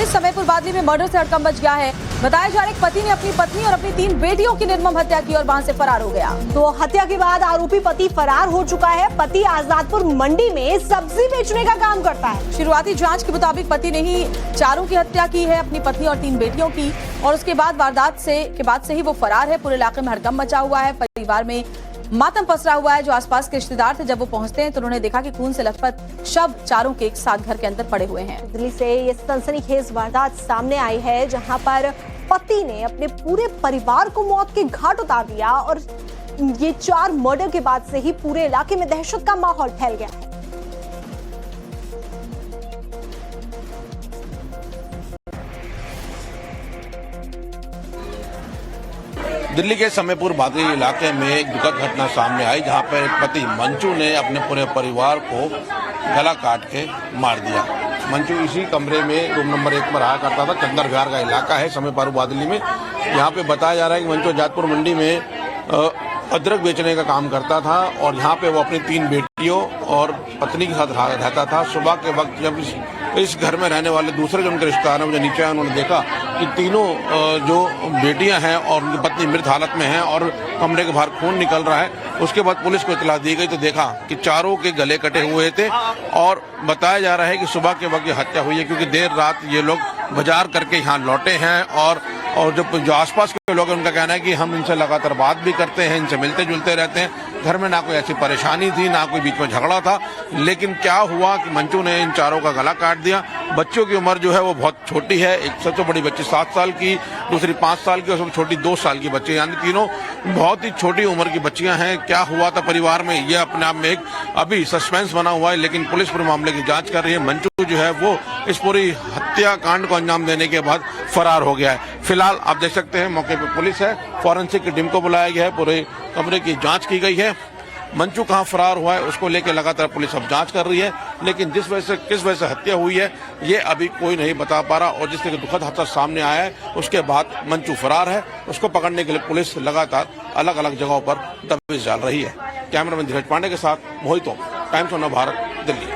के समयपुर बादली में मर्डर से हड़कंप मच गया है। बताया जा रहा है पति ने अपनी पत्नी और अपनी 3 बेटियों की निर्मम हत्या की और वहां से फरार हो गया। तो हत्या के बाद आरोपी पति फरार हो चुका है। पति आजादपुर मंडी में सब्जी बेचने का काम करता है। शुरुआती जांच के मुताबिक पति ने ही चारों की हत्या की है, अपनी पत्नी और 3 बेटियों की, और उसके बाद वारदात से ही वो फरार है। पूरे इलाके में हड़कंप मचा हुआ है। परिवार में मातम पसरा हुआ है। जो आसपास के रिश्तेदार थे, जब वो पहुंचते हैं तो उन्होंने देखा कि खून से लथपथ शव चारों के एक साथ घर के अंदर पड़े हुए हैं। दिल्ली से ये सनसनीखेज वारदात सामने आई है, जहां पर पति ने अपने पूरे परिवार को मौत के घाट उतार दिया और ये 4 मर्डर के बाद से ही पूरे इलाके में दहशत का माहौल फैल गया है। दिल्ली के समयपुर बादली इलाके में एक दुखद घटना सामने आई, जहां पर एक पति मंचू ने अपने पूरे परिवार को गला काट के मार दिया। मंचू इसी कमरे में रूम नंबर 1 में रहा करता था। चंदर विहार का इलाका है समयपुर बादली में। यहाँ पे बताया जा रहा है कि मंचू आजादपुर मंडी में अदरक बेचने का काम करता था और यहाँ पे वो अपनी 3 बेटियों और पत्नी के साथ रहता था। सुबह के वक्त जब इस घर में रहने वाले दूसरे जो उनके रिश्तेदार हैं, जो नीचे आए, उन्होंने देखा कि तीनों जो बेटियां हैं और उनकी पत्नी मृत हालत में हैं और कमरे के बाहर खून निकल रहा है। उसके बाद पुलिस को इतला दी गई तो देखा कि चारों के गले कटे हुए थे और बताया जा रहा है कि सुबह के वक्त ये हत्या हुई है, क्योंकि देर रात ये लोग बाजार करके यहाँ लौटे हैं और जो आसपास के लोग हैं उनका कहना है कि हम इनसे लगातार बात भी करते हैं, इनसे मिलते जुलते रहते हैं। घर में ना कोई ऐसी परेशानी थी, ना कोई बीच में झगड़ा था, लेकिन क्या हुआ कि मंचू ने इन चारों का गला काट दिया। बच्चों की उम्र जो है वो बहुत छोटी है। एक सबसे बड़ी बच्ची 7 साल की, दूसरी 5 साल की और सबसे छोटी 2 साल की बच्ची, यानी तीनों बहुत ही छोटी उम्र की बच्चियां हैं। क्या हुआ था परिवार में, ये अपने आप में एक अभी सस्पेंस बना हुआ है, लेकिन पुलिस पूरे मामले की जांच कर रही है। मंचू जो है वो इस पूरी हत्याकांड को अंजाम देने के बाद फरार हो गया है। फिलहाल आप देख सकते हैं मौके पर पुलिस है, फॉरेंसिक की टीम को बुलाया गया है, पूरे कमरे की जांच की गई है। मंचू कहां फरार हुआ है उसको लेकर लगातार पुलिस अब जांच कर रही है, लेकिन किस वजह से हत्या हुई है ये अभी कोई नहीं बता पा रहा। और जिस तरह दुखद हादसा सामने आया है उसके बाद मंचू फरार है। उसको पकड़ने के लिए पुलिस लगातार अलग अलग जगहों पर दबिश डाल रही है। कैमरामैन धीरज पांडे के साथ मोहित ओम, टाइम्स ऑफ भारत, दिल्ली।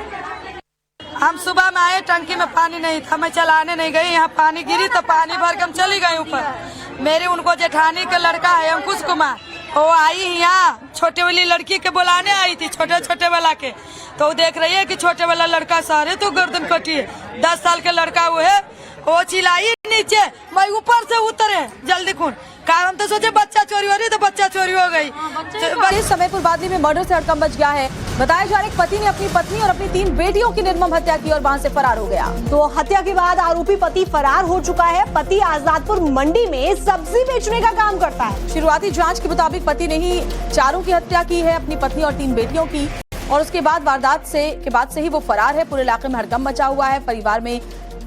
हम सुबह में आए, टंकी में पानी नहीं था, मैं चलाने नहीं गई। यहाँ पानी गिरी तो पानी भर के हम चली गई ऊपर। मेरे उनको जेठानी का लड़का है अंकुश कुमार, वो आई यहाँ छोटे वाली लड़की के बुलाने आई थी, छोटे छोटे वाला के। तो वो देख रही है कि छोटे वाला लड़का सारे तो गर्दन कटी है। 10 साल का लड़का वो है, वो चिल्लाई नीचे, मैं ऊपर से उतरे जल्दी खून का। हम तो सोचे बच्चा चोरी हो रही तो बच्चा चोरी हो गई। समयपुर बादली में मर्डर से हड़कंप मच गया है। बताया जा रहा है पति ने अपनी पत्नी और अपनी 3 बेटियों की निर्मम हत्या की और वहां से फरार हो गया। तो हत्या के बाद आरोपी पति फरार हो चुका है। पति आजादपुर मंडी में सब्जी बेचने का काम करता है। शुरुआती जांच के मुताबिक पति ने ही चारों की हत्या की है, अपनी पत्नी और 3 बेटियों की, और उसके बाद वारदात से ही वो फरार है। पूरे इलाके में हड़कंप मचा हुआ है। परिवार में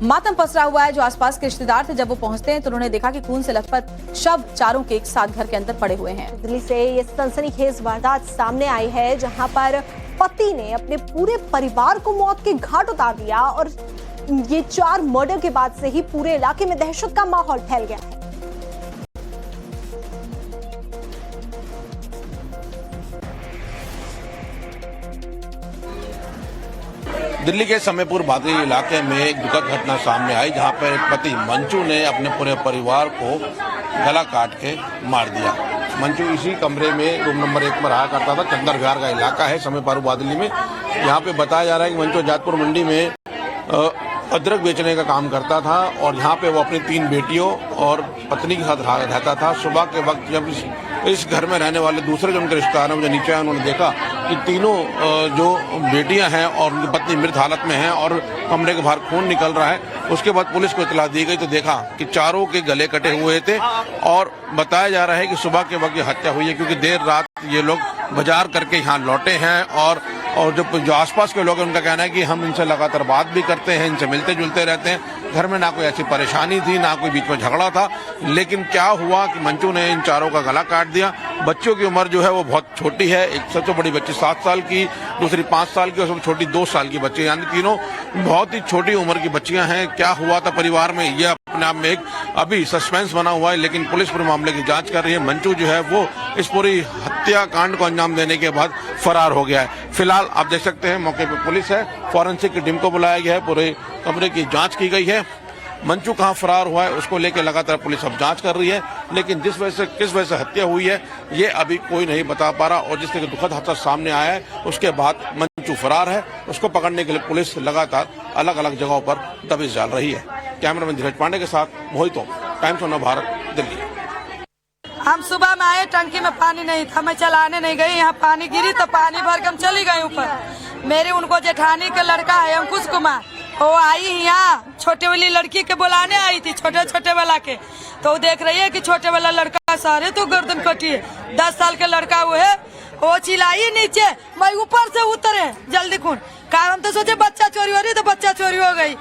मातम पसरा हुआ है। जो आसपास के रिश्तेदार थे, जब वो पहुंचते हैं तो उन्होंने देखा कि खून से लथपथ शव चारों के एक साथ घर के अंदर पड़े हुए हैं। दिल्ली से ये सनसनीखेज वारदात सामने आई है, जहां पर पति ने अपने पूरे परिवार को मौत के घाट उतार दिया और ये 4 मर्डर के बाद से ही पूरे इलाके में दहशत का माहौल फैल गया है। दिल्ली के समयपुर बादली इलाके में एक दुखद घटना सामने आई, जहां पर एक पति मंचू ने अपने पूरे परिवार को गला काट के मार दिया। मंचू इसी कमरे में रूम नंबर 1 में रहा करता था। चंदर विहार का इलाका है समयपुर बादली में। यहाँ पे बताया जा रहा है कि मंचू आजादपुर मंडी में अदरक बेचने का काम करता था और यहाँ पे वो अपनी 3 बेटियों और पत्नी के साथ रहता था। सुबह के वक्त जब इस घर में रहने वाले दूसरे जो उनके रिश्तेदार हैं, जो नीचे आए, उन्होंने देखा कि तीनों जो बेटियां हैं और उनकी पत्नी मृत हालत में हैं और कमरे के बाहर खून निकल रहा है। उसके बाद पुलिस को इतला दी गई तो देखा कि चारों के गले कटे हुए थे और बताया जा रहा है कि सुबह के वक्त ये हत्या हुई है, क्योंकि देर रात ये लोग बाजार करके यहाँ लौटे हैं और जो आसपास के लोग हैं उनका कहना है कि हम इनसे लगातार बात भी करते हैं, इनसे मिलते जुलते रहते हैं। घर में ना कोई ऐसी परेशानी थी, ना कोई बीच में झगड़ा था, लेकिन क्या हुआ कि मंचू ने इन चारों का गला काट दिया। बच्चों की उम्र जो है वो बहुत छोटी है। एक सबसे बड़ी बच्ची 7 साल की, दूसरी 5 साल की और सबसे छोटी 2 साल की बच्ची, यानी तीनों बहुत ही छोटी उम्र की बच्चियां हैं। क्या हुआ था परिवार में ये अपने आप में एक अभी सस्पेंस बना हुआ है, लेकिन पुलिस पूरे मामले की जांच कर रही है। मंचू जो है वो इस पूरी हत्याकांड को अंजाम देने के बाद फरार हो गया है। फिलहाल आप देख सकते हैं मौके पर पुलिस है, फॉरेंसिक की टीम को बुलाया गया है, पूरे कमरे की जांच की गई है। मंचू कहां फरार हुआ है उसको लेकर लगातार पुलिस अब जांच कर रही है, लेकिन किस वजह से हत्या हुई है ये अभी कोई नहीं बता पा रहा। और जिसके दुखद हादसा सामने आया है उसके बाद मंचू फरार है, उसको पकड़ने के लिए पुलिस लगातार अलग अलग जगहों पर दबिश डाल रही है। कैमरामैन धीरज पांडे के साथ मोहित ओम, टाइम्स ऑफ नव भारत, दिल्ली। हम सुबह में आए, टंकी में पानी नहीं था, मैं चलाने नहीं गई, यहाँ पानी गिरी तो पानी भर के हम चली गई ऊपर। मेरे उनको जेठानी का लड़का है अंकुश कुमार, वो आई यहाँ छोटे वाली लड़की के बुलाने आई थी, छोटे छोटे वाला के, तो देख रही है कि छोटे वाला लड़का सारे तो गर्दन कटी है, 10 साल का लड़का वो है, वो चिल्लाई नीचे, मैं ऊपर से उतरे जल्दी खून, कारण तो सोचे बच्चा चोरी हो रही तो बच्चा चोरी हो गई।